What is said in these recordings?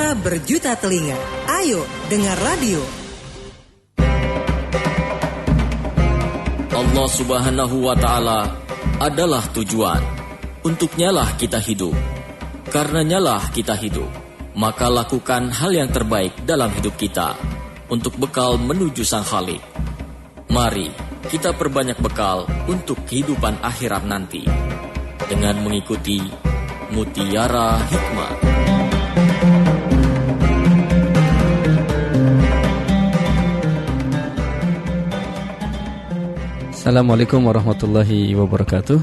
suara berjuta telinga. Ayo dengar radio. Allah Subhanahu wa Ta'ala adalah tujuan. Untuknya lah kita hidup. Karenanya lah kita hidup. Maka lakukan hal yang terbaik dalam hidup kita untuk bekal menuju Sang Khalik. Mari kita perbanyak bekal untuk kehidupan akhirat nanti dengan mengikuti Mutiara Hikmah. Assalamualaikum warahmatullahi wabarakatuh.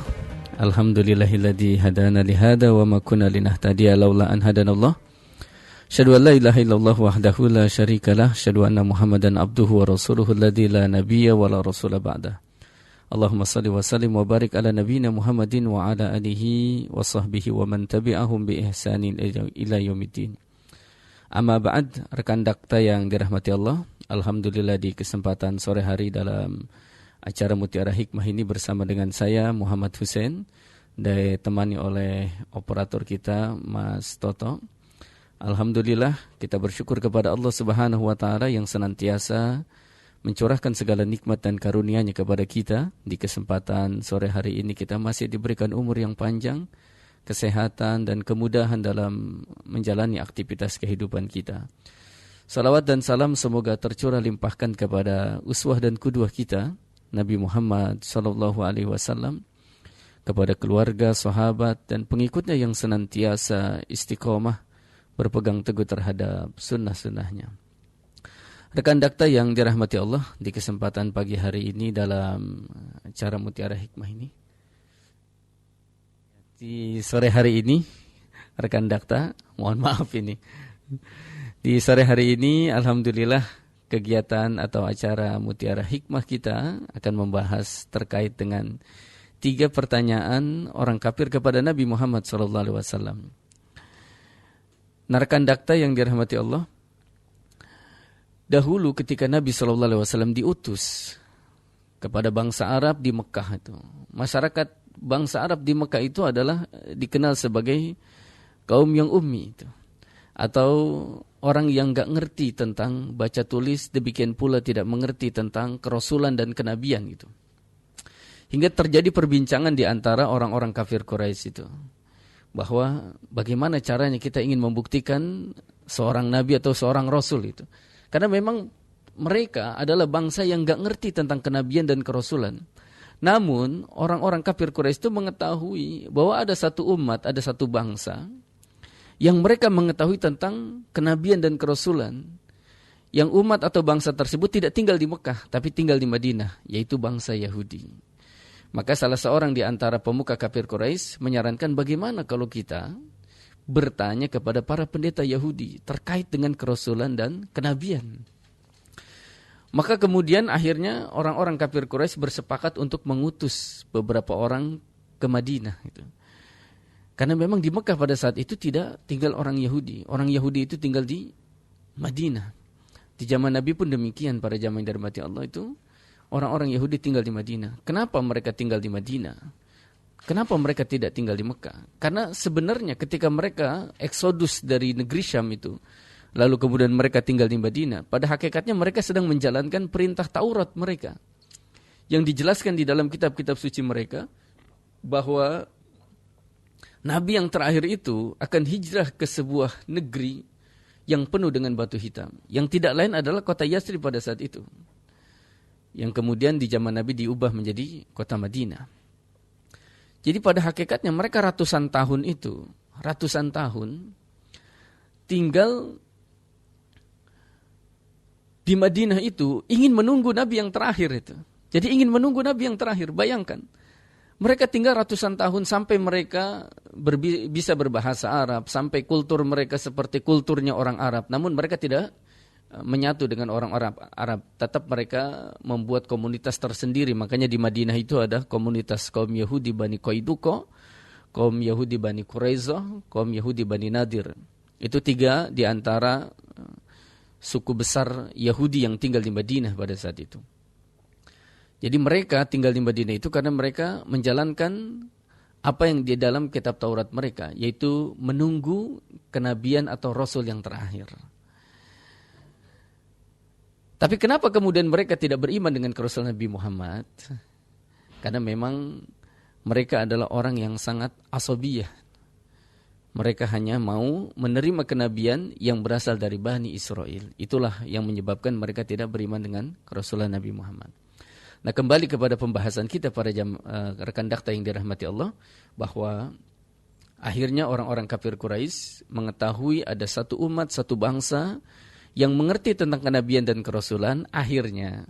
Alhamdulillahilladzi hadana lihada wa ma kunna linahtadiya laula an hadanallah. Asyhadu an la ilaha illallah wahdahu la syarikalah, asyhadu anna Muhammadan abduhu wa rasuluhu alladzi la nabiyya wa la rasula ba'dah. Allahumma shalli wa sallim wa barik ala nabiyyina Muhammadin wa ala alihi wa sahbihi wa man tabi'ahum bi ihsanin ila yaumiddin. Amma ba'd, rekan dakta yang dirahmati Allah, alhamdulillah di kesempatan sore hari dalam acara Mutiara Hikmah ini bersama dengan saya Muhammad Hussein, ditemani oleh operator kita Mas Toto. Alhamdulillah kita bersyukur kepada Allah Subhanahu wa Ta'ala yang senantiasa mencurahkan segala nikmat dan karunia-Nya kepada kita. Di kesempatan sore hari ini kita masih diberikan umur yang panjang, kesehatan dan kemudahan dalam menjalani aktivitas kehidupan kita. Salawat dan salam semoga tercurah limpahkan kepada uswah dan qudwah kita Nabi Muhammad sallallahu alaihi wasallam, kepada keluarga, sahabat dan pengikutnya yang senantiasa istiqomah berpegang teguh terhadap sunnah-sunnahnya. Rekan dakta yang dirahmati Allah, di kesempatan pagi hari ini dalam acara Mutiara Hikmah ini, di sore hari ini, rekan dakta, mohon maaf ini, di sore hari ini alhamdulillah kegiatan atau acara Mutiara Hikmah kita akan membahas terkait dengan 3 pertanyaan orang kafir kepada Nabi Muhammad SAW. Rekan dakta yang dirahmati Allah, dahulu ketika Nabi SAW diutus kepada bangsa Arab di Mekah itu, masyarakat bangsa Arab di Mekah itu adalah dikenal sebagai kaum yang ummi itu, atau orang yang gak ngerti tentang baca tulis, demikian pula tidak mengerti tentang kerasulan dan kenabian gitu. Hingga terjadi perbincangan di antara orang-orang kafir Quraisy itu, bahwa bagaimana caranya kita ingin membuktikan seorang nabi atau seorang rasul itu. Karena memang mereka adalah bangsa yang gak ngerti tentang kenabian dan kerasulan. Namun orang-orang kafir Quraisy itu mengetahui bahwa ada satu umat, ada satu bangsa yang mereka mengetahui tentang kenabian dan kerasulan, yang umat atau bangsa tersebut tidak tinggal di Mekah, tapi tinggal di Madinah, yaitu bangsa Yahudi. Maka salah seorang di antara pemuka kafir Quraisy menyarankan bagaimana kalau kita bertanya kepada para pendeta Yahudi terkait dengan kerasulan dan kenabian. Maka kemudian akhirnya orang-orang kafir Quraisy bersepakat untuk mengutus beberapa orang ke Madinah itu. Karena memang di Mekah pada saat itu tidak tinggal orang Yahudi. Orang Yahudi itu tinggal di Madinah. Di zaman Nabi pun demikian, pada zaman yang dirahmati Allah itu, orang-orang Yahudi tinggal di Madinah. Kenapa mereka tinggal di Madinah? Kenapa mereka tidak tinggal di Mekah? Karena sebenarnya ketika mereka eksodus dari negeri Syam itu, lalu kemudian mereka tinggal di Madinah, pada hakikatnya mereka sedang menjalankan perintah Taurat mereka, yang dijelaskan di dalam kitab-kitab suci mereka, bahwa Nabi yang terakhir itu akan hijrah ke sebuah negeri yang penuh dengan batu hitam, yang tidak lain adalah kota Yasrib pada saat itu, yang kemudian di zaman Nabi diubah menjadi kota Madinah. Jadi pada hakikatnya mereka ratusan tahun tinggal di Madinah itu, ingin menunggu Nabi yang terakhir itu. Jadi ingin menunggu Nabi yang terakhir, bayangkan. Mereka tinggal ratusan tahun sampai mereka bisa berbahasa Arab, sampai kultur mereka seperti kulturnya orang Arab. Namun mereka tidak menyatu dengan orang Arab. Tetap mereka membuat komunitas tersendiri. Makanya di Madinah itu ada komunitas kaum Yahudi Bani Qainuqa, kaum Yahudi Bani Quraidah, kaum Yahudi Bani Nadir. Itu 3 di antara suku besar Yahudi yang tinggal di Madinah pada saat itu. Jadi mereka tinggal di Madinah itu karena mereka menjalankan apa yang di dalam kitab Taurat mereka, yaitu menunggu kenabian atau rasul yang terakhir. Tapi kenapa kemudian mereka tidak beriman dengan kerasulan Nabi Muhammad? Karena memang mereka adalah orang yang sangat asabiyah. Mereka hanya mau menerima kenabian yang berasal dari Bani Israel. Itulah yang menyebabkan mereka tidak beriman dengan kerasulan Nabi Muhammad. Nah, kembali kepada pembahasan kita para rekan dakta yang dirahmati Allah, bahwa akhirnya orang-orang kafir Quraisy mengetahui ada satu umat, satu bangsa yang mengerti tentang kenabian dan kerasulan. Akhirnya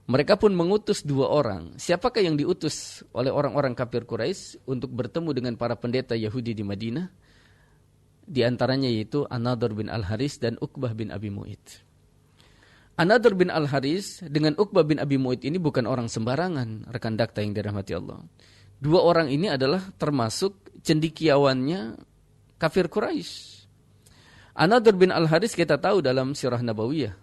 mereka pun mengutus 2 orang. Siapakah yang diutus oleh orang-orang kafir Quraisy untuk bertemu dengan para pendeta Yahudi di Madinah? Di antaranya yaitu An-Nadhr bin Al-Haris dan Uqbah bin Abi Mu'id. An-Nadhr bin Al-Haris dengan Uqbah bin Abi Mu'id ini bukan orang sembarangan, rekan dakta yang dirahmati Allah. 2 orang ini adalah termasuk cendekiawannya kafir Quraisy. An-Nadhr bin Al-Haris kita tahu dalam sirah Nabawiyah,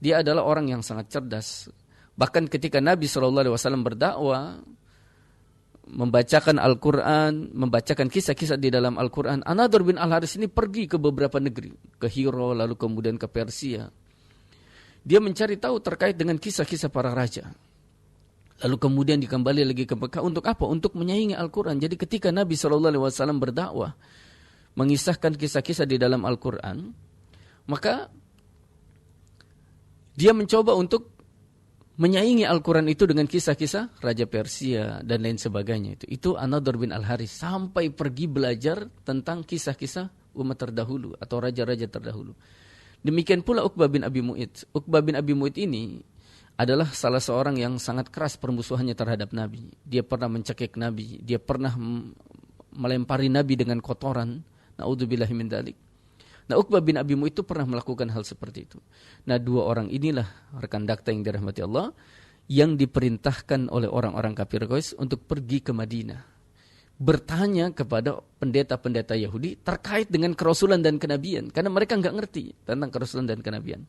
dia adalah orang yang sangat cerdas. Bahkan ketika Nabi SAW berdakwah, membacakan Al-Quran, membacakan kisah-kisah di dalam Al-Quran, An-Nadhr bin Al-Haris ini pergi ke beberapa negeri, ke Hiro, lalu kemudian ke Persia. Dia mencari tahu terkait dengan kisah-kisah para raja. Lalu kemudian dikembali lagi ke Mekah untuk apa? Untuk menyaingi Al-Quran. Jadi ketika Nabi SAW berdakwah, mengisahkan kisah-kisah di dalam Al-Quran, maka dia mencoba untuk menyaingi Al-Quran itu dengan kisah-kisah Raja Persia dan lain sebagainya. Itu An-Nadhr bin Al-Haris sampai pergi belajar tentang kisah-kisah umat terdahulu atau raja-raja terdahulu. Demikian pula Uqbah bin Abi Mu'id. Uqbah bin Abi Mu'id ini adalah salah seorang yang sangat keras permusuhannya terhadap Nabi. Dia pernah mencekik Nabi, dia pernah melempari Nabi dengan kotoran. Na'udzubillahi min dzalik. Nah, Uqbah bin Abi Mu'id itu pernah melakukan hal seperti itu. Nah, 2 orang inilah rekan dakta yang dirahmati Allah yang diperintahkan oleh orang-orang kafir Quraisy untuk pergi ke Madinah, bertanya kepada pendeta-pendeta Yahudi terkait dengan kerasulan dan kenabian, karena mereka enggak ngerti tentang kerasulan dan kenabian.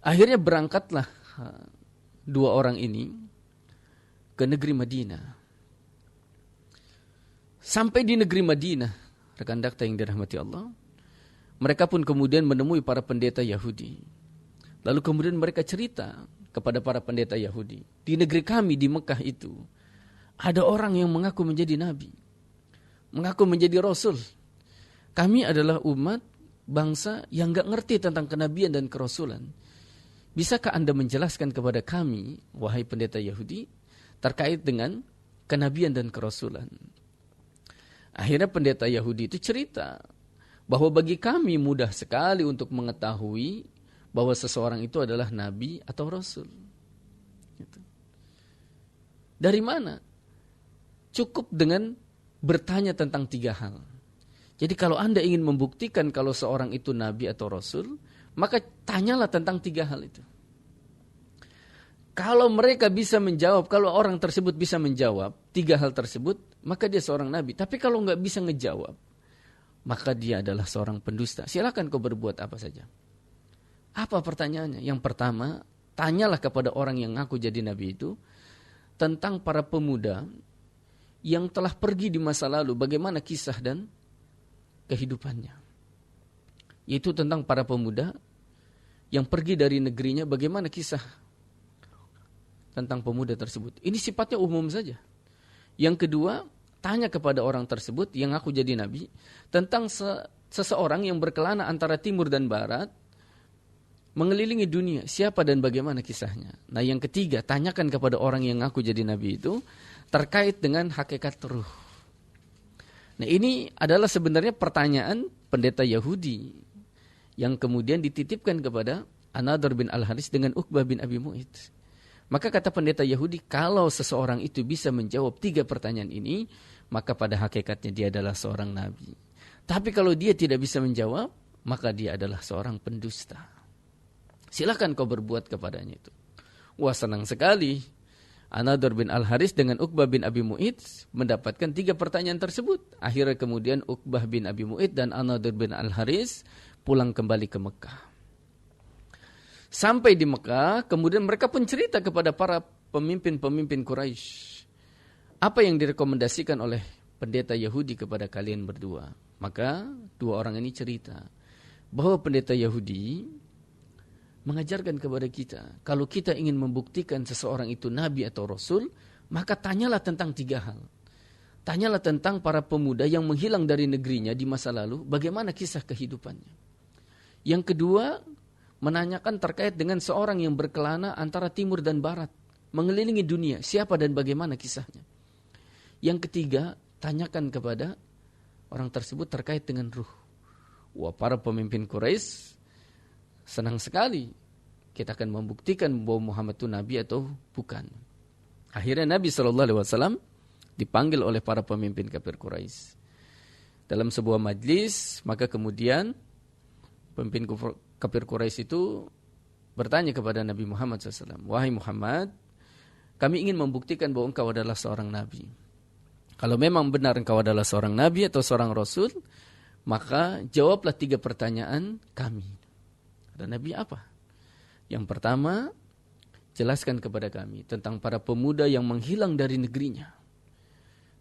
Akhirnya berangkatlah 2 orang ini ke negeri Madinah. Sampai di negeri Madinah, rekan dakta yang dirahmati Allah, mereka pun kemudian menemui para pendeta Yahudi. Lalu kemudian mereka cerita kepada para pendeta Yahudi, di negeri kami di Mekah itu ada orang yang mengaku menjadi nabi, mengaku menjadi rasul. Kami adalah umat bangsa yang gak ngerti tentang kenabian dan kerasulan. Bisakah Anda menjelaskan kepada kami, wahai pendeta Yahudi, terkait dengan kenabian dan kerasulan? Akhirnya pendeta Yahudi itu cerita bahwa bagi kami mudah sekali untuk mengetahui bahwa seseorang itu adalah nabi atau rasul. Gitu. Dari mana? Cukup dengan bertanya tentang 3 hal. Jadi kalau Anda ingin membuktikan kalau seorang itu nabi atau rasul, maka tanyalah tentang 3 hal itu. Kalau mereka bisa menjawab, kalau orang tersebut bisa menjawab 3 hal tersebut, maka dia seorang nabi. Tapi kalau nggak bisa ngejawab, maka dia adalah seorang pendusta. Silakan kau berbuat apa saja. Apa pertanyaannya? Yang pertama, tanyalah kepada orang yang ngaku jadi nabi itu tentang para pemuda yang telah pergi di masa lalu, bagaimana kisah dan kehidupannya. Yaitu tentang para pemuda yang pergi dari negerinya, bagaimana kisah tentang pemuda tersebut. Ini sifatnya umum saja. Yang kedua, tanya kepada orang tersebut yang aku jadi nabi tentang seseorang yang berkelana antara timur dan barat, mengelilingi dunia, siapa dan bagaimana kisahnya. Nah, yang ketiga, tanyakan kepada orang yang aku jadi nabi itu terkait dengan hakikat ruh. Nah, ini adalah sebenarnya pertanyaan pendeta Yahudi yang kemudian dititipkan kepada An-Nadhr bin Al-Haris dengan Uqbah bin Abi Mu'id. Maka kata pendeta Yahudi, kalau seseorang itu bisa menjawab 3 pertanyaan ini, maka pada hakikatnya dia adalah seorang nabi. Tapi kalau dia tidak bisa menjawab, maka dia adalah seorang pendusta. Silakan kau berbuat kepadanya itu. Wah, senang sekali. An-Nadhr bin Al-Haris dengan Uqbah bin Abi Mu'id mendapatkan 3 pertanyaan tersebut. Akhirnya kemudian Uqbah bin Abi Mu'id dan An-Nadhr bin Al-Haris pulang kembali ke Mekah. Sampai di Mekah, kemudian mereka pun cerita kepada para pemimpin-pemimpin Quraisy. apa yang direkomendasikan oleh pendeta Yahudi kepada kalian berdua? Maka dua orang ini cerita bahwa pendeta Yahudi mengajarkan kepada kita, kalau kita ingin membuktikan seseorang itu nabi atau rasul, maka tanyalah tentang 3 hal. Tanyalah tentang para pemuda yang menghilang dari negerinya di masa lalu, bagaimana kisah kehidupannya. Yang kedua, menanyakan terkait dengan seorang yang berkelana antara timur dan barat, mengelilingi dunia, siapa dan bagaimana kisahnya. Yang ketiga, tanyakan kepada orang tersebut terkait dengan ruh. Wah, para pemimpin Quraisy senang sekali. Kita akan membuktikan bahwa Muhammad itu nabi atau bukan. Akhirnya Nabi SAW dipanggil oleh para pemimpin kafir Quraisy dalam sebuah majlis. Maka kemudian pemimpin kafir Quraisy itu bertanya kepada Nabi Muhammad SAW, wahai Muhammad, kami ingin membuktikan bahwa engkau adalah seorang nabi. Kalau memang benar engkau adalah seorang nabi atau seorang rasul, maka jawablah 3 pertanyaan kami. Kata Nabi, apa? Yang pertama, jelaskan kepada kami tentang para pemuda yang menghilang dari negerinya.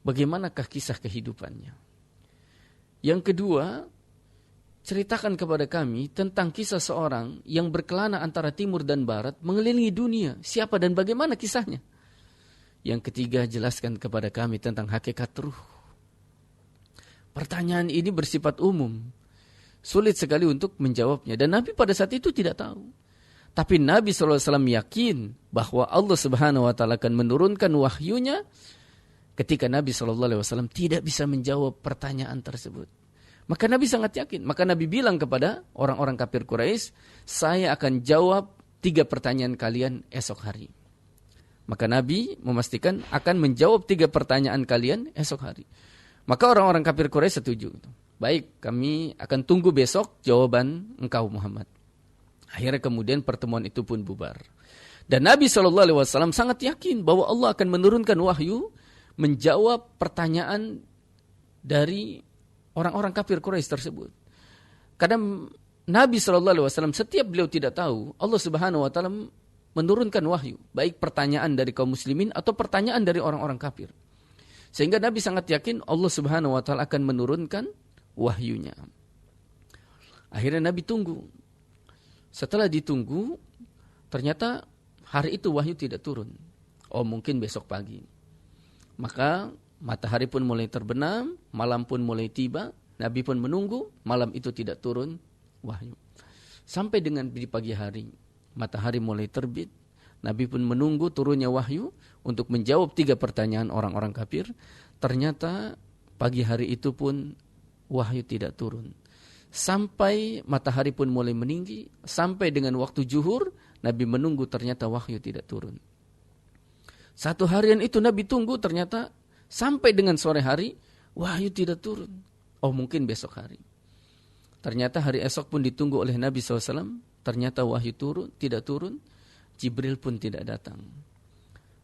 Bagaimanakah kisah kehidupannya? Yang kedua, ceritakan kepada kami tentang kisah seorang yang berkelana antara timur dan barat, mengelilingi dunia. Siapa dan bagaimana kisahnya? Yang ketiga, jelaskan kepada kami tentang hakikat ruh. Pertanyaan ini bersifat umum. Sulit sekali untuk menjawabnya. Dan Nabi pada saat itu tidak tahu. Tapi Nabi SAW yakin bahwa Allah Subhanahu Wa Taala akan menurunkan wahyunya ketika Nabi SAW tidak bisa menjawab pertanyaan tersebut. Maka Nabi sangat yakin. Maka Nabi bilang kepada orang-orang kafir Quraisy, saya akan jawab 3 pertanyaan kalian esok hari. Maka Nabi memastikan akan menjawab 3 pertanyaan kalian esok hari. Maka orang-orang kafir Quraisy setuju. Baik, kami akan tunggu besok jawaban engkau Muhammad. Akhirnya kemudian pertemuan itu pun bubar. Dan Nabi SAW sangat yakin bahwa Allah akan menurunkan wahyu menjawab pertanyaan dari orang-orang kafir Quraisy tersebut. Karena Nabi SAW setiap beliau tidak tahu, Allah Subhanahu Wa Taala menurunkan wahyu, baik pertanyaan dari kaum muslimin atau pertanyaan dari orang-orang kafir. Sehingga Nabi sangat yakin Allah Subhanahu Wa Taala akan menurunkan wahyunya. Akhirnya Nabi tunggu. Setelah ditunggu, ternyata hari itu wahyu tidak turun. Oh, mungkin besok pagi. Maka matahari pun mulai terbenam, malam pun mulai tiba, Nabi pun menunggu, malam itu tidak turun wahyu. Sampai dengan di pagi hari, matahari mulai terbit, Nabi pun menunggu turunnya wahyu untuk menjawab 3 pertanyaan orang-orang kafir. Ternyata pagi hari itu pun wahyu tidak turun. Sampai matahari pun mulai meninggi, sampai dengan waktu zuhur, Nabi menunggu, ternyata wahyu tidak turun. 1 harian itu Nabi tunggu, ternyata sampai dengan sore hari, wahyu tidak turun. Oh, mungkin besok hari. Ternyata hari esok pun ditunggu oleh Nabi SAW, ternyata wahyu turun, tidak turun, Jibril pun tidak datang.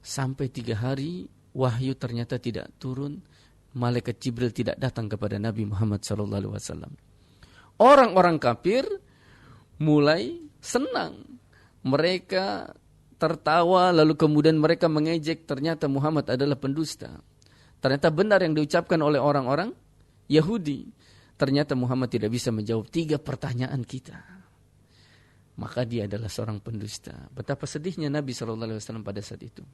Sampai 3 hari, wahyu ternyata tidak turun, malaikat Jibril tidak datang kepada Nabi Muhammad SAW. Orang-orang kafir mulai senang. Mereka tertawa, lalu kemudian mereka mengejek, ternyata Muhammad adalah pendusta. Ternyata benar yang diucapkan oleh orang-orang Yahudi. Ternyata Muhammad tidak bisa menjawab 3 pertanyaan kita. Maka dia adalah seorang pendusta. Betapa sedihnya Nabi SAW pada saat itu.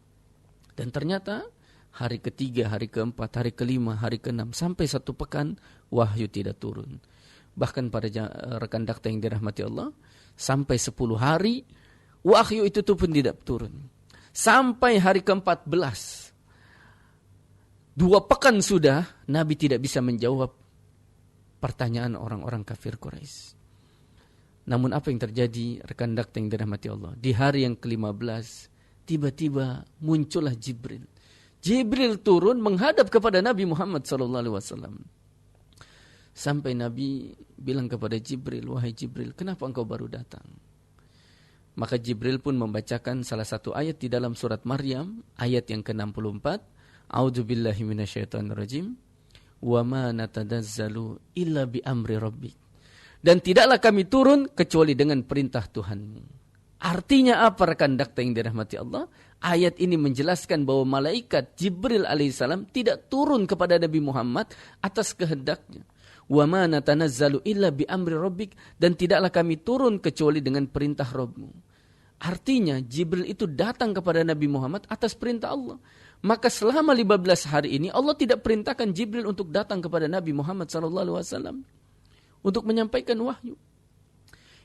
Dan ternyata hari ketiga, hari keempat, hari kelima, hari keenam, sampai 1 pekan, wahyu tidak turun. Bahkan pada rekan dakta yang dirahmati Allah, sampai 10 hari, wahyu itu pun tidak turun. Sampai hari ke-14, 2 pekan sudah, Nabi tidak bisa menjawab pertanyaan orang-orang kafir Quraisy. Namun apa yang terjadi, rekan dakta yang dirahmati Allah? Di hari yang ke-15, tiba-tiba muncullah Jibril. Jibril turun menghadap kepada Nabi Muhammad SAW. Sampai Nabi bilang kepada Jibril, wahai Jibril, kenapa engkau baru datang? Maka Jibril pun membacakan salah satu ayat di dalam surat Maryam, ayat yang ke-64. A'udzubillahi minasyaitonirrajim. Wa ma natadazzalu illa bi amri rabbik. Dan tidaklah kami turun kecuali dengan perintah Tuhanmu. Artinya apa rekan dakta yang dirahmati Allah? Ayat ini menjelaskan bahwa malaikat Jibril alaihissalam tidak turun kepada Nabi Muhammad atas kehendaknya. Wa ma natanazzalu illa bi amri rabbik, dan tidaklah kami turun kecuali dengan perintah Rabbmu. Artinya Jibril itu datang kepada Nabi Muhammad atas perintah Allah. Maka selama 15 hari ini Allah tidak perintahkan Jibril untuk datang kepada Nabi Muhammad SAW untuk menyampaikan wahyu.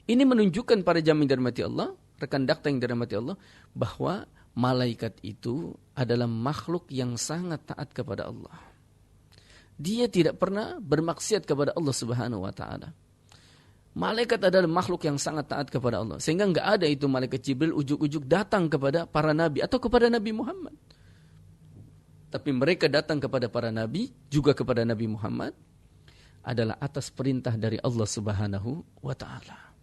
Ini menunjukkan pada jamaah yang dirahmati Allah, rekan dakta yang dirahmati Allah, bahwa malaikat itu adalah makhluk yang sangat taat kepada Allah. Dia tidak pernah bermaksiat kepada Allah Subhanahu wa taala. Malaikat adalah makhluk yang sangat taat kepada Allah. Sehingga enggak ada itu malaikat Jibril ujuk-ujuk datang kepada para nabi atau kepada Nabi Muhammad. Tapi mereka datang kepada para nabi, juga kepada Nabi Muhammad, adalah atas perintah dari Allah Subhanahu wa taala.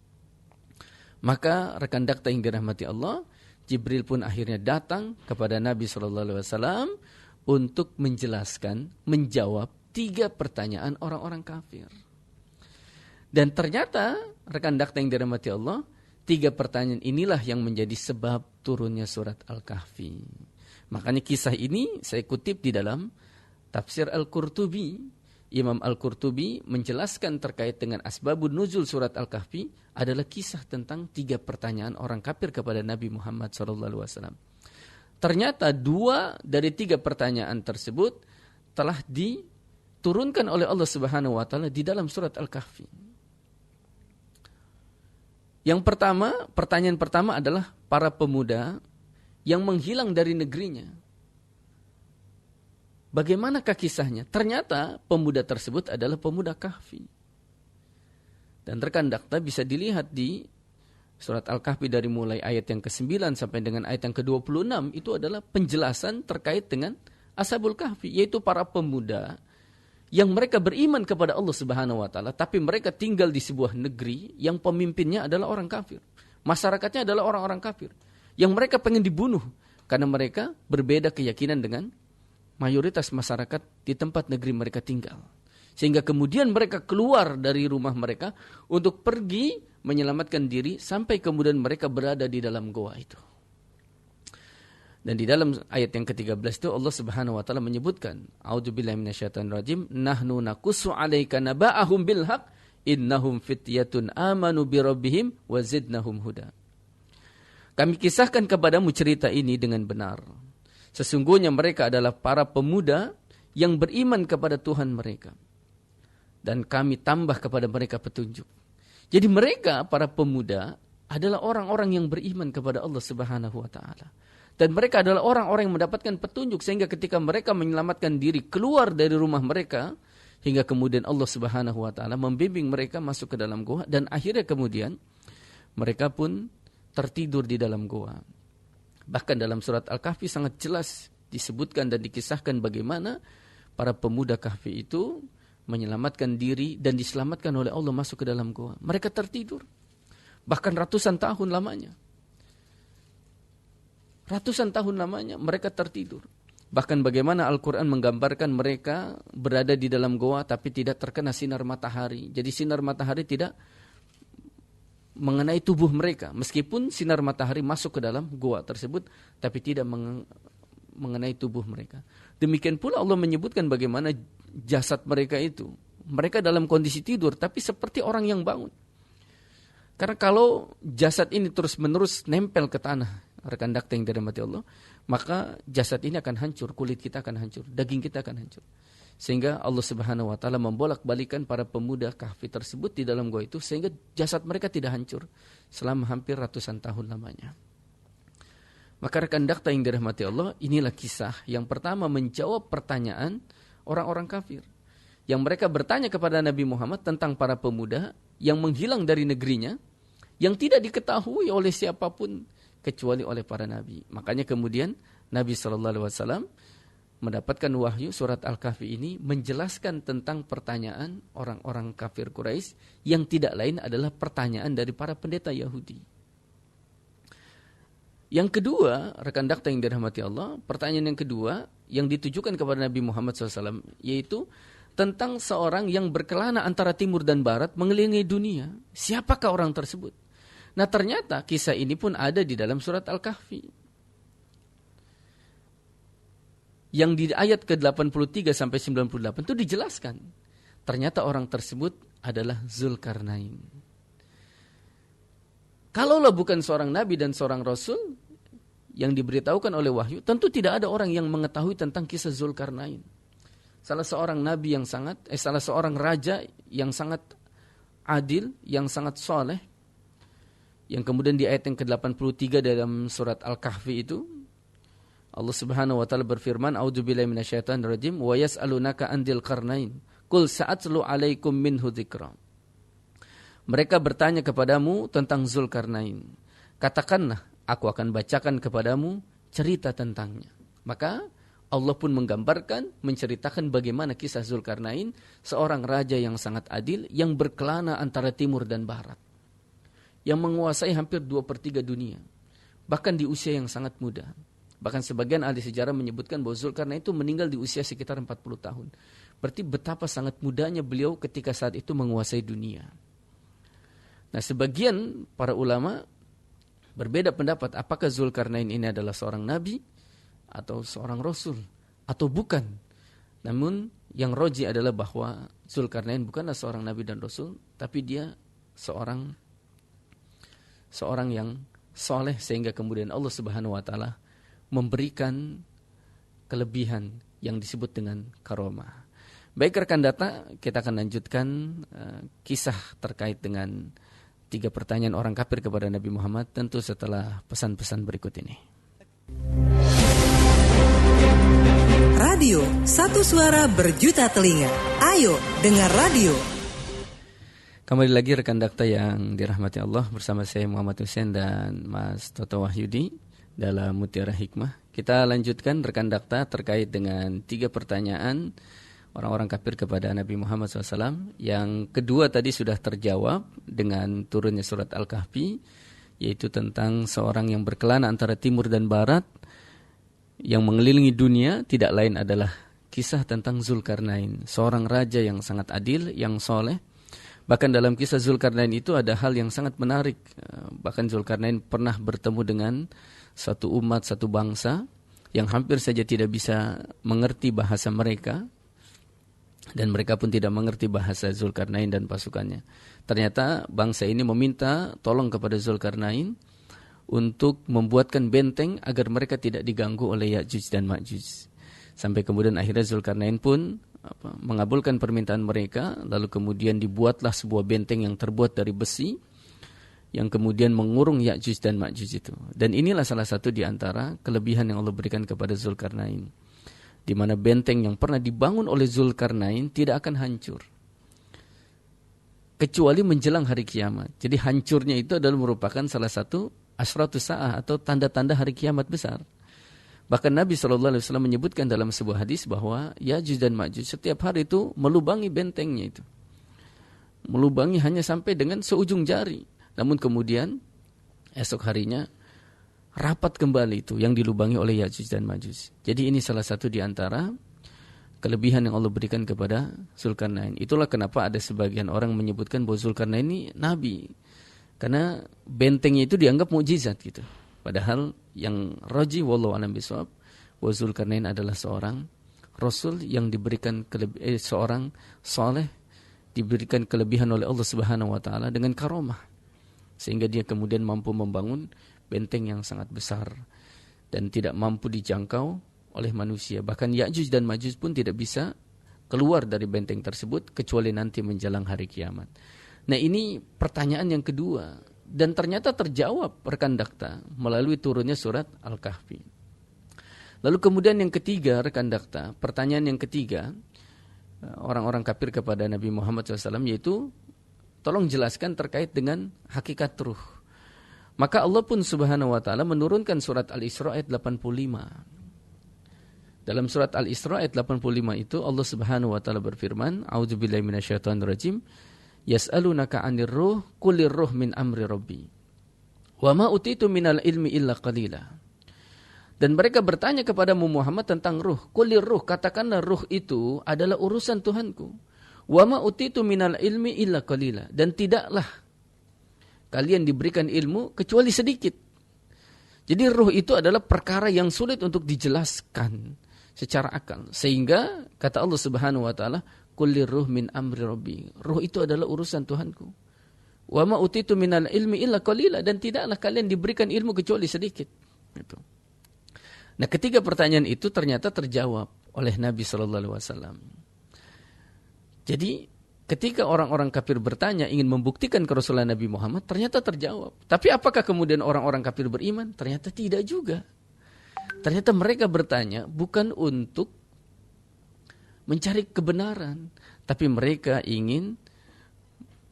Maka rekan dakta yang dirahmati Allah, Jibril pun akhirnya datang kepada Nabi SAW untuk menjelaskan, menjawab 3 pertanyaan orang-orang kafir. Dan ternyata rekan dakta yang dirahmati Allah, 3 pertanyaan inilah yang menjadi sebab turunnya surat Al-Kahfi. Makanya kisah ini saya kutip di dalam tafsir Al-Qurtubi. Imam Al-Qurtubi menjelaskan terkait dengan asbabun nuzul surat Al-Kahfi adalah kisah tentang 3 pertanyaan orang kafir kepada Nabi Muhammad SAW. Ternyata 2 dari 3 pertanyaan tersebut telah diturunkan oleh Allah Subhanahu wa taala di dalam surat Al-Kahfi. Yang pertama, pertanyaan pertama adalah para pemuda yang menghilang dari negerinya. Bagaimanakah kisahnya? Ternyata pemuda tersebut adalah pemuda Kahfi. Dan rekan dakta bisa dilihat di surat Al-Kahfi dari mulai ayat yang ke-9 sampai dengan ayat yang ke-26, itu adalah penjelasan terkait dengan Ashabul Kahfi, yaitu para pemuda yang mereka beriman kepada Allah Subhanahu wa taala, tapi mereka tinggal di sebuah negeri yang pemimpinnya adalah orang kafir. Masyarakatnya adalah orang-orang kafir yang mereka pengen dibunuh karena mereka berbeda keyakinan dengan mayoritas masyarakat di tempat negeri mereka tinggal. Sehingga kemudian mereka keluar dari rumah mereka untuk pergi menyelamatkan diri sampai kemudian mereka berada di dalam goa itu. Dan di dalam ayat yang ke-13 itu Allah Subhanahu wa taala menyebutkan, A'udzubillahi minasyaitonirrajim, nahnu naqussu 'alaika naba'ahum bil haqq innahum fityatun amanu bi rabbihim wa zidnahum huda. Kami kisahkan kepadamu cerita ini dengan benar. Sesungguhnya mereka adalah para pemuda yang beriman kepada Tuhan mereka. Dan kami tambah kepada mereka petunjuk. Jadi mereka, para pemuda, adalah orang-orang yang beriman kepada Allah Subhanahu wa taala. Dan mereka adalah orang-orang yang mendapatkan petunjuk sehingga ketika mereka menyelamatkan diri keluar dari rumah mereka, hingga kemudian Allah Subhanahu wa taala membimbing mereka masuk ke dalam goa, dan akhirnya kemudian mereka pun tertidur di dalam goa. Bahkan dalam surat Al-Kahfi sangat jelas disebutkan dan dikisahkan bagaimana para pemuda Kahfi itu menyelamatkan diri dan diselamatkan oleh Allah masuk ke dalam goa. Mereka tertidur. Bahkan ratusan tahun lamanya. Ratusan tahun lamanya mereka tertidur. Bahkan bagaimana Al-Quran menggambarkan mereka berada di dalam goa tapi tidak terkena sinar matahari. Jadi sinar matahari tidak mengenai tubuh mereka. Meskipun sinar matahari masuk ke dalam goa tersebut, tapi tidak mengenai tubuh mereka. Demikian pula Allah menyebutkan bagaimana jasad mereka itu. Mereka dalam kondisi tidur, tapi seperti orang yang bangun. Karena kalau jasad ini terus-menerus nempel ke tanah, rekan dakta yang dirahmati Allah, maka jasad ini akan hancur, kulit kita akan hancur, daging kita akan hancur. Sehingga Allah Subhanahu wa taala membolak-balikan para pemuda Kahfi tersebut di dalam gua itu sehingga jasad mereka tidak hancur selama hampir ratusan tahun lamanya. Maka rekan dakta yang dirahmati Allah, inilah kisah yang pertama menjawab pertanyaan orang-orang kafir. Yang mereka bertanya kepada Nabi Muhammad tentang para pemuda yang menghilang dari negerinya, yang tidak diketahui oleh siapapun kecuali oleh para nabi. Makanya kemudian Nabi SAW mendapatkan wahyu surat Al-Kahfi ini menjelaskan tentang pertanyaan orang-orang kafir Quraisy yang tidak lain adalah pertanyaan dari para pendeta Yahudi. Yang kedua, rekan dakta yang dirahmati Allah, pertanyaan yang kedua yang ditujukan kepada Nabi Muhammad SAW, yaitu tentang seorang yang berkelana antara timur dan barat mengelilingi dunia. Siapakah orang tersebut? Nah ternyata kisah ini pun ada di dalam surat Al-Kahfi. Yang di ayat ke-83 sampai 98 itu dijelaskan. Ternyata orang tersebut adalah Zulkarnain. Kalaulah bukan seorang nabi dan seorang rasul yang diberitahukan oleh wahyu, tentu tidak ada orang yang mengetahui tentang kisah Zulkarnain. Salah seorang nabi yang salah seorang raja yang sangat adil, yang sangat soleh, yang kemudian di ayat yang ke-83 dalam surat Al-Kahfi itu Allah Subhanahu wa taala berfirman, "A'udzubillahi minasyaitonir rajim, wa yas'alunaka 'anil qarnain, qul sa'atlu 'alaikum minhu dzikra." Mereka bertanya kepadamu tentang Zulkarnain. Katakanlah, aku akan bacakan kepadamu cerita tentangnya. Maka Allah pun menggambarkan, menceritakan bagaimana kisah Zulkarnain, seorang raja yang sangat adil, yang berkelana antara timur dan barat, yang menguasai hampir 2/3 dunia, bahkan di usia yang sangat muda. Bahkan sebagian ahli sejarah menyebutkan bahwa Zulkarnain itu meninggal di usia sekitar 40 tahun. Berarti betapa sangat mudanya beliau ketika saat itu menguasai dunia. Nah, sebagian para ulama berbeda pendapat apakah Zulkarnain ini adalah seorang nabi atau seorang rasul atau bukan. Namun yang roji adalah bahwa Zulkarnain bukanlah seorang nabi dan rasul, tapi dia seorang yang soleh, sehingga kemudian Allah Subhanahu wa taala memberikan kelebihan yang disebut dengan karomah. Baik rekan data, kita akan lanjutkan kisah terkait dengan 3 pertanyaan orang kafir kepada Nabi Muhammad, tentu setelah pesan-pesan berikut ini. Radio, satu suara berjuta telinga. Ayo dengar radio. Kembali lagi rekan dakta yang dirahmati Allah, bersama saya Muhammad Hussein dan Mas Toto Wahyudi dalam Mutiara Hikmah. Kita lanjutkan rekan dakta terkait dengan 3 pertanyaan orang-orang kafir kepada Nabi Muhammad SAW. Yang kedua tadi sudah terjawab dengan turunnya surat Al-Kahfi, yaitu tentang seorang yang berkelana antara timur dan barat, yang mengelilingi dunia, tidak lain adalah kisah tentang Zulkarnain, seorang raja yang sangat adil, yang soleh. Bahkan dalam kisah Zulkarnain itu ada hal yang sangat menarik. Bahkan Zulkarnain pernah bertemu dengan satu umat, satu bangsa yang hampir saja tidak bisa mengerti bahasa mereka, dan mereka pun tidak mengerti bahasa Zulkarnain dan pasukannya. Ternyata bangsa ini meminta tolong kepada Zulkarnain untuk membuatkan benteng agar mereka tidak diganggu oleh Ya'juj dan Ma'juj. Sampai kemudian akhirnya Zulkarnain pun mengabulkan permintaan mereka, lalu kemudian dibuatlah sebuah benteng yang terbuat dari besi yang kemudian mengurung Ya'juj dan Ma'juj itu. Dan inilah salah satu di antara kelebihan yang Allah berikan kepada Zulkarnain, di mana benteng yang pernah dibangun oleh Zulkarnain tidak akan hancur kecuali menjelang hari kiamat. Jadi hancurnya itu adalah merupakan salah satu asratus sa'ah atau tanda-tanda hari kiamat besar. Bahkan Nabi SAW menyebutkan dalam sebuah hadis bahwa Ya'juj dan Ma'juj setiap hari itu melubangi bentengnya itu. Melubangi hanya sampai dengan seujung jari. Namun kemudian esok harinya rapat kembali itu yang dilubangi oleh Ya'juj dan Ma'juj. Jadi ini salah satu di antara kelebihan yang Allah berikan kepada Zulkarnain. Itulah kenapa ada sebagian orang menyebutkan bahwa Zulkarnain ini nabi, karena bentengnya itu dianggap mukjizat gitu. Padahal yang raji wallahu a'lam bishawab, bahwa Zulkarnain adalah seorang rasul yang diberikan seorang soleh, diberikan kelebihan oleh Allah Subhanahu wa taala dengan karomah, sehingga dia kemudian mampu membangun benteng yang sangat besar dan tidak mampu dijangkau oleh manusia. Bahkan Ya'juj dan Ma'juj pun tidak bisa keluar dari benteng tersebut kecuali nanti menjelang hari kiamat. Nah, ini pertanyaan yang kedua, dan ternyata terjawab rekan dakta melalui turunnya surat Al-Kahfi. Lalu kemudian yang ketiga rekan dakta, pertanyaan yang ketiga orang-orang kafir kepada Nabi Muhammad SAW, yaitu tolong jelaskan terkait dengan hakikat ruh. Maka Allah pun Subhanahu wa taala menurunkan surat Al-Isra ayat 85. Dalam surat Al-Isra ayat 85 itu Allah Subhanahu wa taala berfirman, A'udzubillahi minasyaitonirrajim, yas'alunaka 'anir ruh, qulir ruh min amri rabbi. Wa ma utitu minal ilmi illa qalila. Dan mereka bertanya kepadamu Muhammad tentang ruh. Qulir ruh, katakanlah ruh itu adalah urusan Tuhanku. Wa ma utitu minal ilmi illa qalila. Dan tidaklah kalian diberikan ilmu kecuali sedikit. Jadi ruh itu adalah perkara yang sulit untuk dijelaskan secara akal. Sehingga kata Allah Subhanahu wa taala, "Kullir ruh min amri rabbi." Ruh itu adalah urusan Tuhanku. "Wa ma utitu minal ilmi illa qalila." Dan tidaklah kalian diberikan ilmu kecuali sedikit. Gitu. Nah, ketiga pertanyaan itu ternyata terjawab oleh Nabi sallallahu alaihi wasallam. Jadi, ketika orang-orang kafir bertanya ingin membuktikan kerasulan Nabi Muhammad, ternyata terjawab. Tapi apakah kemudian orang-orang kafir beriman? Ternyata tidak juga. Ternyata mereka bertanya bukan untuk mencari kebenaran, tapi mereka ingin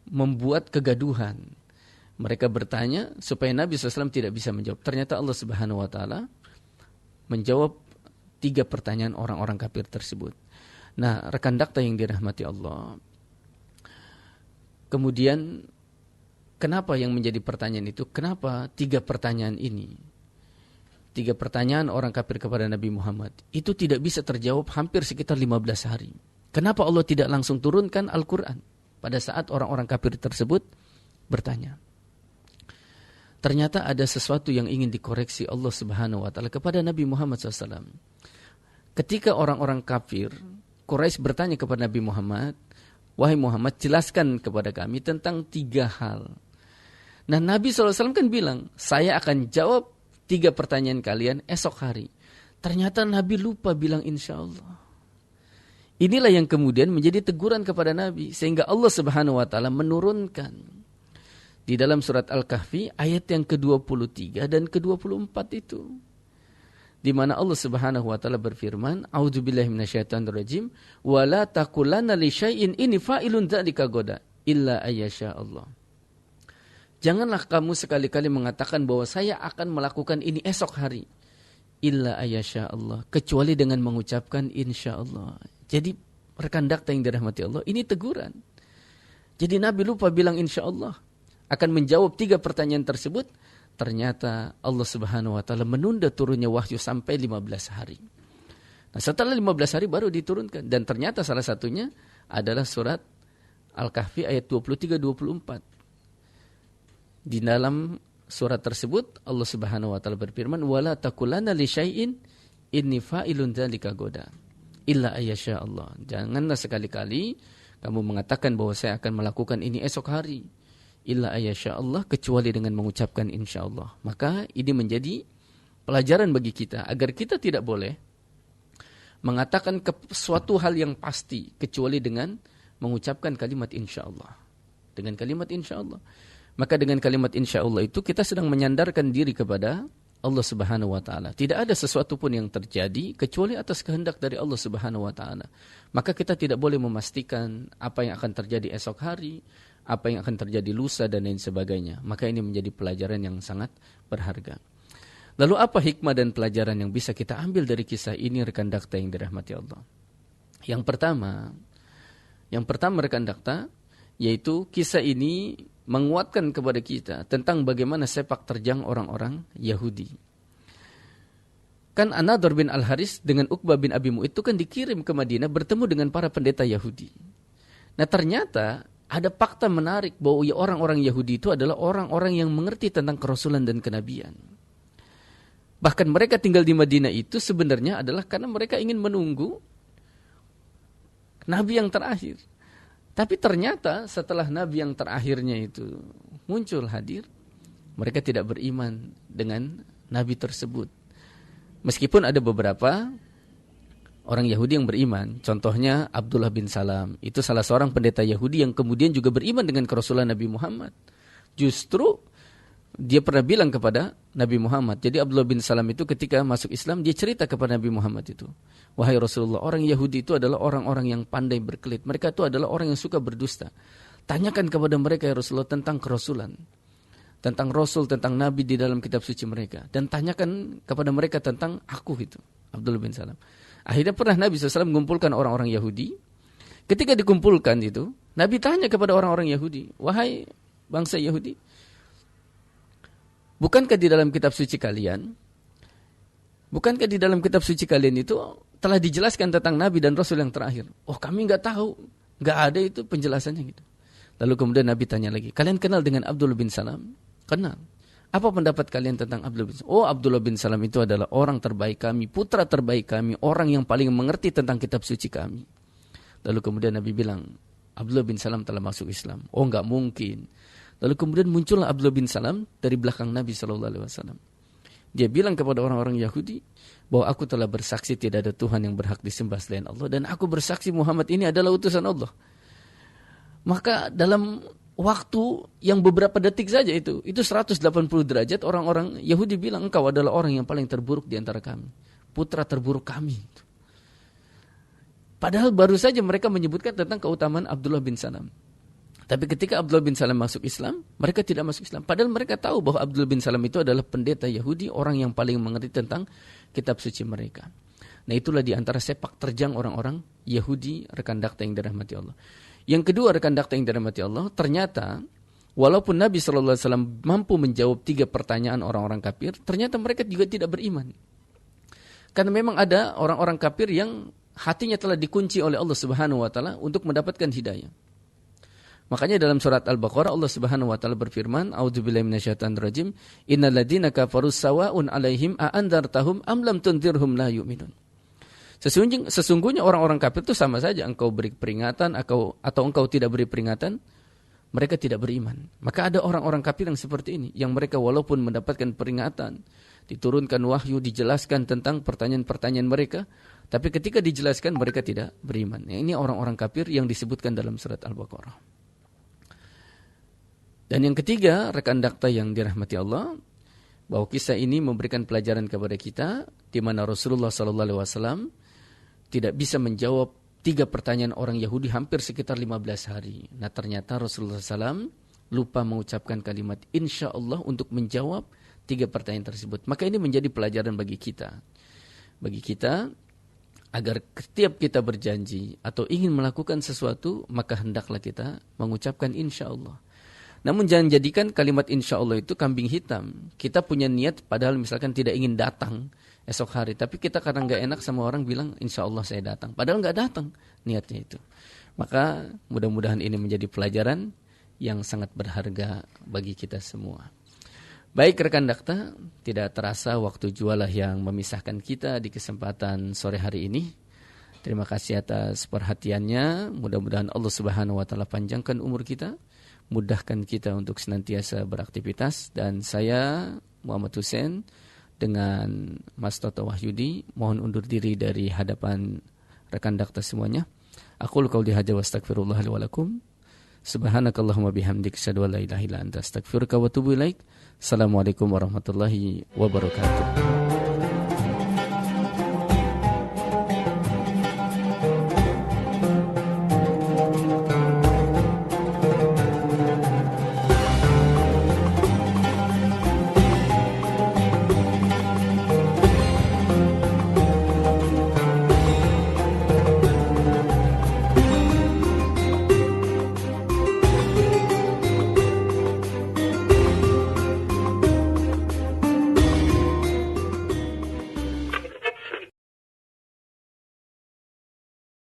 membuat kegaduhan. Mereka bertanya supaya Nabi SAW tidak bisa menjawab. Ternyata Allah Subhanahu wa taala menjawab 3 pertanyaan orang-orang kafir tersebut. Nah, rekan dakta yang dirahmati Allah, kemudian kenapa yang menjadi pertanyaan itu? Kenapa 3 pertanyaan ini? 3 pertanyaan orang kafir kepada Nabi Muhammad itu tidak bisa terjawab hampir sekitar 15 hari. Kenapa Allah tidak langsung turunkan Al-Quran pada saat orang-orang kafir tersebut bertanya? Ternyata ada sesuatu yang ingin dikoreksi Allah Subhanahu wa taala kepada Nabi Muhammad SAW. Ketika orang-orang kafir Quraisy bertanya kepada Nabi Muhammad, "Wahai Muhammad, jelaskan kepada kami tentang 3 hal." Nah, Nabi SAW kan bilang, "Saya akan jawab 3 pertanyaan kalian esok hari." Ternyata Nabi lupa bilang insya Allah. Inilah yang kemudian menjadi teguran kepada Nabi. Sehingga Allah Subhanahu wa taala menurunkan di dalam surat Al-Kahfi ayat yang ke-23 dan ke-24 itu, di mana Allah Subhanahu wa taala berfirman, "A'udzubillahi minasyaitonirrajim, wa la taqulanna li syai'in inni fa'ilun dzalika ghadan illa ayyasha Allah." Janganlah kamu sekali-kali mengatakan bahwa saya akan melakukan ini esok hari, illa ayyasha Allah, kecuali dengan mengucapkan insyaallah. Jadi rekan dakta yang dirahmati Allah, ini teguran. Jadi Nabi lupa bilang insyaallah akan menjawab 3 pertanyaan tersebut. Ternyata Allah Subhanahu wa taala menunda turunnya wahyu sampai 15 hari. Nah, setelah 15 hari baru diturunkan, dan ternyata salah satunya adalah surat Al-Kahfi ayat 23-24. Di dalam surat tersebut Allah Subhanahu wa taala berfirman, "Wala taqulanna li syai'in inni fa'ilun dzalika ghadan illa ayyasha Allah." Janganlah sekali-kali kamu mengatakan bahwa saya akan melakukan ini esok hari, illa ayyasha Allah, kecuali dengan mengucapkan insyaallah. Maka ini menjadi pelajaran bagi kita agar kita tidak boleh mengatakan suatu hal yang pasti kecuali dengan mengucapkan kalimat insyaallah. Dengan kalimat insyaallah. Maka dengan kalimat insyaallah itu kita sedang menyandarkan diri kepada Allah Subhanahu wa taala. Tidak ada sesuatu pun yang terjadi kecuali atas kehendak dari Allah Subhanahu wa taala. Maka kita tidak boleh memastikan apa yang akan terjadi esok hari, apa yang akan terjadi lusa dan lain sebagainya. Maka ini menjadi pelajaran yang sangat berharga. Lalu apa hikmah dan pelajaran yang bisa kita ambil dari kisah ini rekan dakta yang dirahmati Allah? Yang pertama rekan dakta, yaitu kisah ini menguatkan kepada kita tentang bagaimana sepak terjang orang-orang Yahudi. Kan An-Nadhr bin Al-Haris dengan Uqbah bin Abi Mu'ayth itu kan dikirim ke Madinah bertemu dengan para pendeta Yahudi. Nah, ternyata ada fakta menarik bahwa orang-orang Yahudi itu adalah orang-orang yang mengerti tentang kerasulan dan kenabian. Bahkan mereka tinggal di Madinah itu sebenarnya adalah karena mereka ingin menunggu Nabi yang terakhir. Tapi ternyata setelah Nabi yang terakhirnya itu muncul hadir, mereka tidak beriman dengan Nabi tersebut. Meskipun ada beberapa orang Yahudi yang beriman. Contohnya Abdullah bin Salam. Itu salah seorang pendeta Yahudi yang kemudian juga beriman dengan kerasulan Nabi Muhammad. Justru dia pernah bilang kepada Nabi Muhammad. Jadi Abdullah bin Salam itu ketika masuk Islam, dia cerita kepada Nabi Muhammad itu, "Wahai Rasulullah, orang Yahudi itu adalah orang-orang yang pandai berkelit. Mereka itu adalah orang yang suka berdusta. Tanyakan kepada mereka ya Rasulullah tentang kerasulan, tentang Rasul, tentang Nabi di dalam kitab suci mereka. Dan tanyakan kepada mereka tentang aku," itu Abdullah bin Salam. Akhirnya pernah Nabi SAW mengumpulkan orang-orang Yahudi. Ketika dikumpulkan itu, Nabi tanya kepada orang-orang Yahudi, "Wahai bangsa Yahudi, bukankah di dalam kitab suci kalian itu telah dijelaskan tentang Nabi dan Rasul yang terakhir?" "Oh, kami nggak tahu, nggak ada itu penjelasannya," gitu. Lalu kemudian Nabi tanya lagi, kalian kenal dengan Abdullah bin Salam? Kenal. Apa pendapat kalian tentang Abdullah bin Salam? Oh, Abdullah bin Salam itu adalah orang terbaik kami, putra terbaik kami, orang yang paling mengerti tentang kitab suci kami. Lalu kemudian Nabi bilang, Abdullah bin Salam telah masuk Islam. Oh, enggak mungkin. Lalu kemudian muncullah Abdullah bin Salam dari belakang Nabi SAW. Dia bilang kepada orang-orang Yahudi bahwa aku telah bersaksi tidak ada Tuhan yang berhak disembah selain Allah, dan aku bersaksi Muhammad ini adalah utusan Allah. Maka dalam waktu yang beberapa detik saja itu 180 derajat, orang-orang Yahudi bilang engkau adalah orang yang paling terburuk di antara kami, putra terburuk kami. Padahal baru saja mereka menyebutkan tentang keutamaan Abdullah bin Salam. Tapi ketika Abdullah bin Salam masuk Islam, mereka tidak masuk Islam. Padahal mereka tahu bahwa Abdullah bin Salam itu adalah pendeta Yahudi, orang yang paling mengerti tentang kitab suci mereka. Nah, itulah di antara sepak terjang orang-orang Yahudi, rekan dakta yang dirahmati Allah. Yang kedua, rekan dakta yang dirahmati Allah, ternyata walaupun Nabi SAW mampu menjawab 3 pertanyaan orang-orang kafir, ternyata mereka juga tidak beriman. Karena memang ada orang-orang kafir yang hatinya telah dikunci oleh Allah Subhanahu wa taala untuk mendapatkan hidayah. Makanya dalam surat Al-Baqarah Allah Subhanahu wa taala berfirman, A'udzubillahi minasyaitonir rajim, innal ladzina kafaru sawa'un 'alaihim a andzartahum am lam tunzirhum la yu'minun. Sesungguhnya orang-orang kafir itu sama saja, engkau beri peringatan atau engkau tidak beri peringatan, mereka tidak beriman. Maka ada orang-orang kafir yang seperti ini, yang mereka walaupun mendapatkan peringatan, diturunkan wahyu, dijelaskan tentang pertanyaan-pertanyaan mereka, tapi ketika dijelaskan mereka tidak beriman. Ini orang-orang kafir yang disebutkan dalam surat Al-Baqarah. Dan yang ketiga, rekan dakta yang dirahmati Allah, bahwa kisah ini memberikan pelajaran kepada kita, di mana Rasulullah SAW tidak bisa menjawab 3 pertanyaan orang Yahudi hampir sekitar 15 hari. Nah, ternyata Rasulullah SAW lupa mengucapkan kalimat insya Allah untuk menjawab 3 pertanyaan tersebut. Maka ini menjadi pelajaran bagi kita. Bagi kita, agar setiap kita berjanji atau ingin melakukan sesuatu, maka hendaklah kita mengucapkan insya Allah. Namun jangan jadikan kalimat insya Allah itu kambing hitam. Kita punya niat padahal misalkan tidak ingin datang esok hari, tapi kita karena nggak enak sama orang bilang insya Allah saya datang, padahal nggak datang niatnya itu. Maka mudah-mudahan ini menjadi pelajaran yang sangat berharga bagi kita semua. Baik rekan dakta, tidak terasa waktu jualah yang memisahkan kita di kesempatan sore hari ini. Terima kasih atas perhatiannya. Mudah-mudahan Allah Subhanahu wa taala panjangkan umur kita, mudahkan kita untuk senantiasa beraktivitas. Dan saya Muhammad Hussein dengan Mas Toto Wahyudi mohon undur diri dari hadapan rekan dakta semuanya. Aqulu qauli hadza wa astaghfirullah li wa lakum. Subhanakallahumma bihamdika asyhadu an la ilaha illa anta astaghfiruka wa atubu ilaik. Assalamualaikum warahmatullahi wabarakatuh.